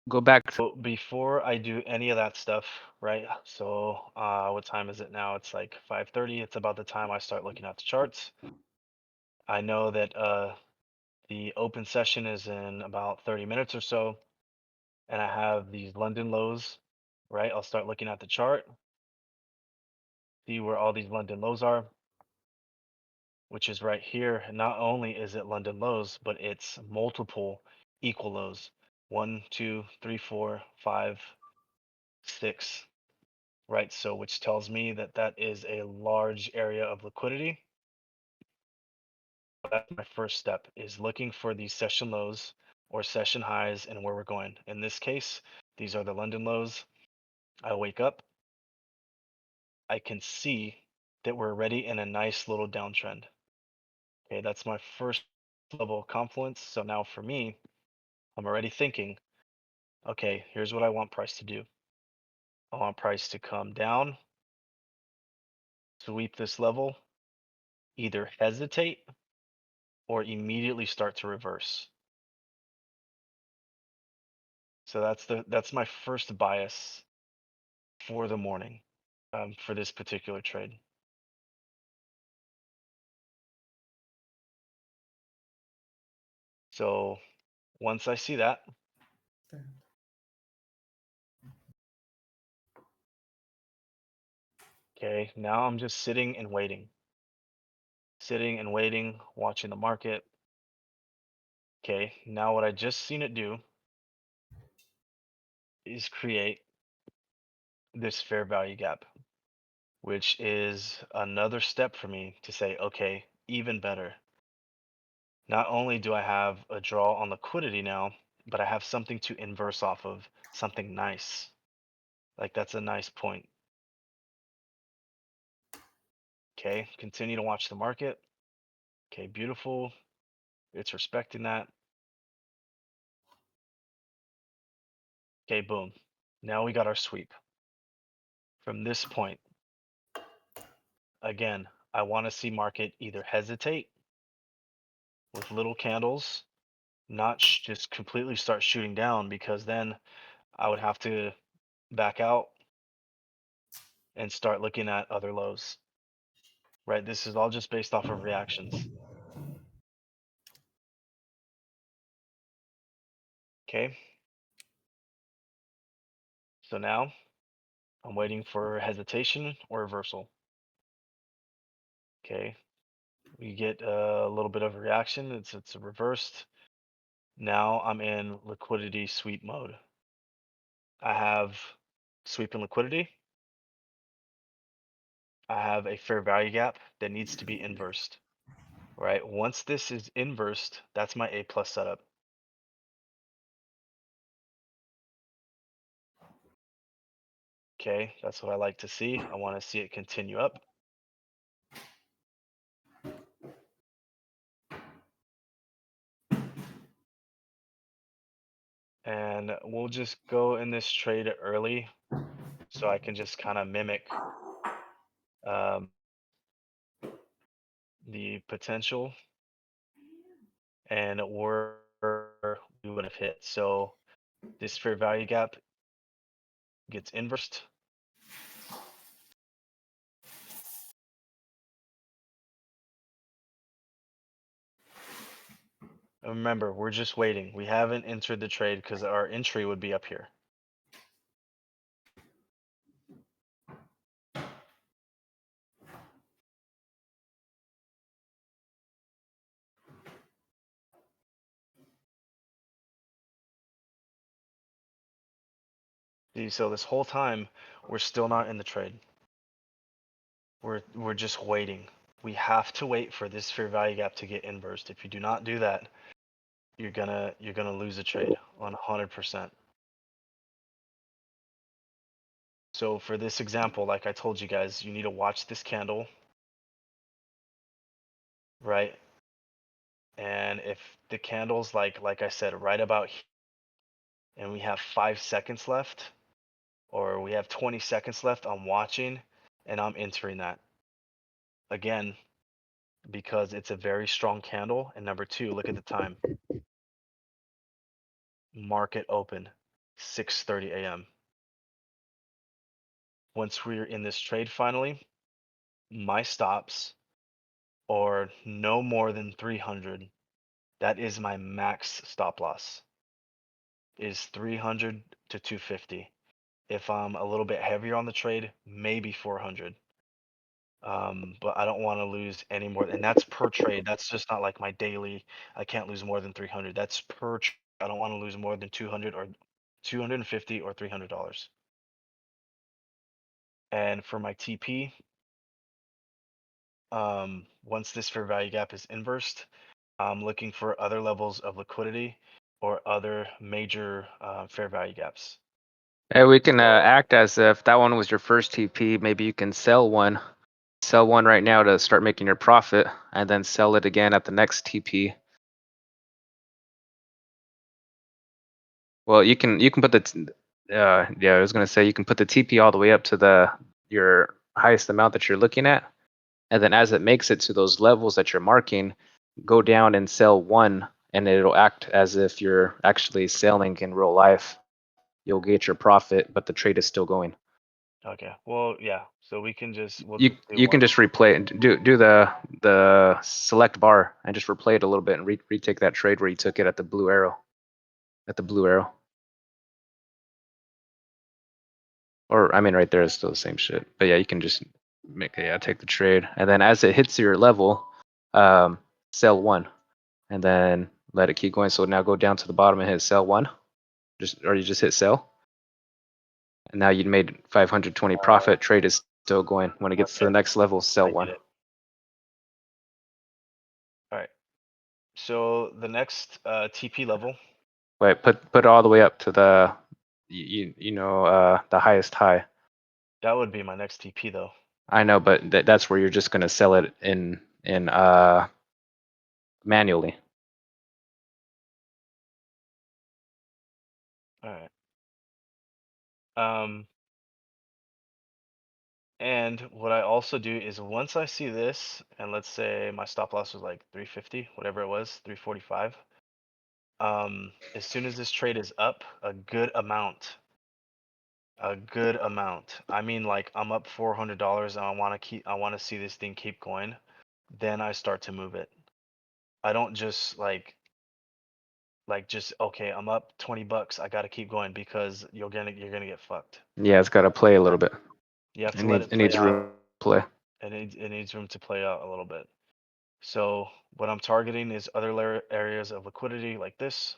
Go back. So before I do any of that stuff, right? So what time is it now? It's like 5:30. It's about the time I start looking at the charts. I know that the open session is in about 30 minutes or so, and I have these London lows, right? I'll start looking at the chart, see where all these London lows are, which is right here. Not only is it London lows, but it's multiple equal lows. One, two, three, four, five, six, right? So which tells me that that is a large area of liquidity. That's my first step is looking for these session lows or session highs and where we're going. In this case, these are the London lows. I wake up, I can see that we're already in a nice little downtrend. Okay, that's my first level of confluence. So now for me, I'm already thinking, okay, here's what I want price to do. I want price to come down, sweep this level, either hesitate or immediately start to reverse. So that's my first bias for the morning, for this particular trade. So once I see that, okay, now I'm just sitting and waiting, watching the market. Okay, now what I just seen it do is create this fair value gap, which is another step for me to say, okay, even better. Not only do I have a draw on liquidity now, but I have something to inverse off of, something nice. Like that's a nice point. Okay, continue to watch the market. Okay, beautiful. It's respecting that. Okay, boom. Now we got our sweep. From this point, again, I want to see market either hesitate with little candles, not just completely start shooting down because then I would have to back out and start looking at other lows, right? This is all just based off of reactions. Okay, so now I'm waiting for hesitation or reversal. Okay, we get a little bit of a reaction. It's reversed. Now I'm in liquidity sweep mode. I have sweep and liquidity. I have a fair value gap that needs to be inversed, right? Once this is inversed, that's my A plus setup. Okay, that's what I like to see. I want to see it continue up. And we'll just go in this trade early so I can just kind of mimic um, the potential and where we would have hit. So this fair value gap gets inversed. And remember, we're just waiting. We haven't entered the trade because our entry would be up here. See, so this whole time, we're still not in the trade. We're just waiting. We have to wait for this fair value gap to get inversed. If you do not do that, you're gonna lose a trade on 100%. So for this example, like I told you guys, you need to watch this candle, right? And if the candle's like I said, right about here, and we have 5 seconds left, or we have 20 seconds left, I'm watching and I'm entering that. Again, because it's a very strong candle. And number two, look at the time. Market open. 6:30 a.m. Once we're in this trade finally, my stops are no more than 300. That is my max stop loss, is 300 to 250. If I'm a little bit heavier on the trade, maybe 400. But I don't want to lose any more, and that's per trade. That's just not like my daily. I can't lose more than 300. That's per. I don't want to lose more than 200 or 250 or $300. And for my TP, once this fair value gap is inversed, I'm looking for other levels of liquidity or other major fair value gaps. Hey, we can So act as if that one was your first TP. Maybe you can sell one right now to start making your profit, and then sell it again at the next TP. Well, you can put yeah, I was gonna say you can put the TP all the way up to your highest amount that you're looking at, and then as it makes it to those levels that you're marking, go down and sell one, and it'll act as if you're actually selling in real life. You'll get your profit, but the trade is still going. okay, well, yeah. So we'll You just do you can one. just replay it and do the select bar and just replay it a little bit and retake that trade where you took it at the blue arrow. At the blue arrow. Or I mean right there is still the same shit. But yeah, you can just take the trade. And then as it hits your level, sell one. And then let it keep going. So now go down to the bottom and hit sell one. You just hit sell. And now you made 520 profit. Trade is still going. When it gets to Okay, the next level, sell I get one. it. All right. So the next TP level, Wait, put it all the way up to the highest high. that would be my next TP though. I know, but that's where you're just gonna sell it in manually. All right. Um, and what I also do is once I see this, and let's say my stop loss was like 350, whatever it was, 345. As soon as this trade is up a good amount. I mean, like I'm up $400 and I want to see this thing keep going. Then I start to move it. I don't just just okay, I'm up $20. I got to keep going because you're gonna get fucked. Yeah, it's gotta play a little bit. You have It to let needs it it play needs out. room to play. It needs room to play out a little bit. So what I'm targeting is other areas of liquidity like this.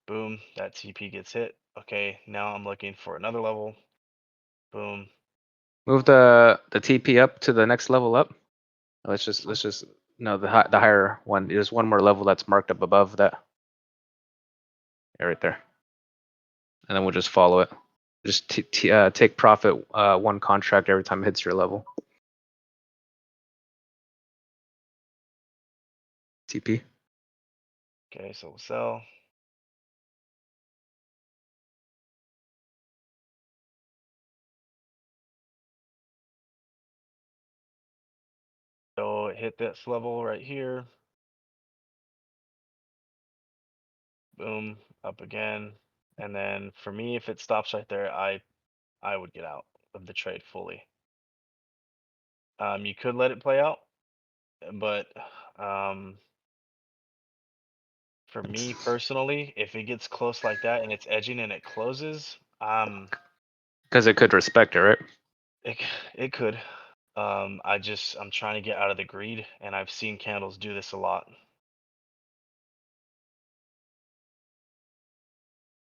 Boom, that TP gets hit. Okay, now I'm looking for another level. Boom. Move the TP up to the next level up. Let's just no the higher one. There's one more level that's marked up above that. Yeah, right there. And then we'll just follow it. Just take profit one contract every time it hits your level. TP. Okay, so we'll sell. So it hit this level right here. Boom, up again. And then for me, if it stops right there, I would get out of the trade fully. You could let it play out, but um, for me personally, if it gets close like that and it's edging and it closes, Because it could respect it, right? it could. I'm trying to get out of the greed, and I've seen candles do this a lot.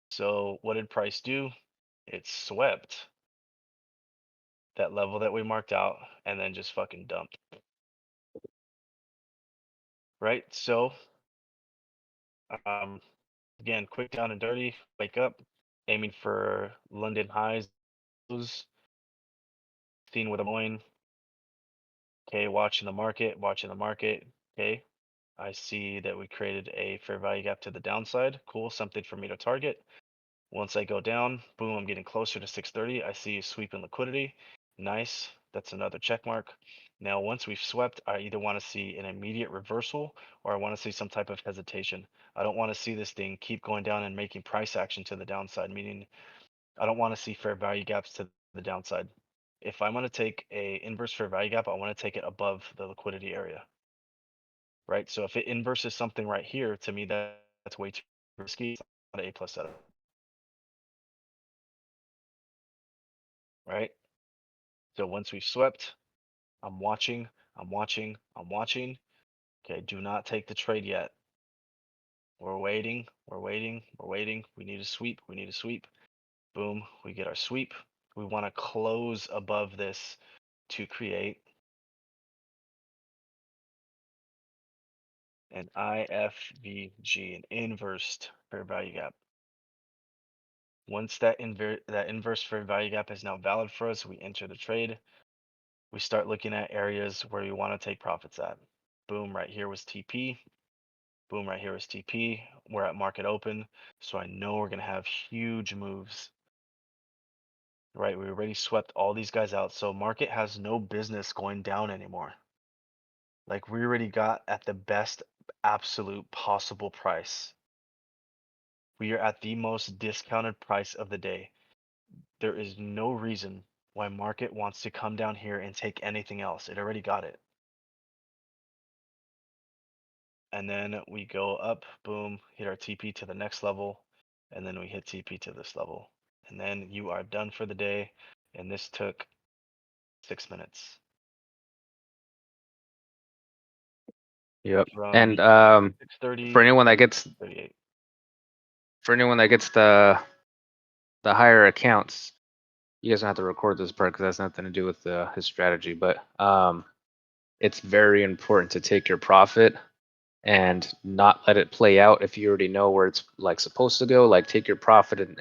So what did price do? It swept that level that we marked out and then just fucking dumped. Right? So um again, quick down and dirty, wake up, aiming for London highs, seeing where I'm going. Okay, watching the market. Okay. I see that we created a fair value gap to the downside. Cool, something for me to target. Once I go down, boom, I'm getting closer to 630. I see a sweep in liquidity. Nice. That's another check mark. Now, once we've swept, I either want to see an immediate reversal or I want to see some type of hesitation. I don't want to see this thing keep going down and making price action to the downside, meaning I don't want to see fair value gaps to the downside. If I'm going to take a inverse fair value gap, I want to take it above the liquidity area, right? So if it inverses something right here, to me, that's way too risky. It's not an A plus setup, right? So once we've swept, I'm watching, I'm watching, I'm watching. Okay, do not take the trade yet. We're waiting, we're waiting, we're waiting. We need a sweep, we need a sweep. Boom, we get our sweep. We want to close above this to create an IFVG, an inversed fair value gap. Once that inverse fair value gap is now valid for us, we enter the trade. We start looking at areas where we want to take profits at. Boom, right here was TP. Boom, right here is TP. We're at market open, so I know we're going to have huge moves. Right, we already swept all these guys out, so market has no business going down anymore. Like we already got at the best absolute possible price. We are at the most discounted price of the day. There is no reason why market wants to come down here and take anything else. It already got it. And then we go up, boom, hit our TP to the next level, and then we hit TP to this level. And then you are done for the day. And this took 6 minutes. Yep. From And 6:30 for anyone that to gets 38. the higher accounts, you guys don't have to record this part because that's nothing to do with his strategy. But it's very important to take your profit and not let it play out if you already know where it's like supposed to go. Like take your profit and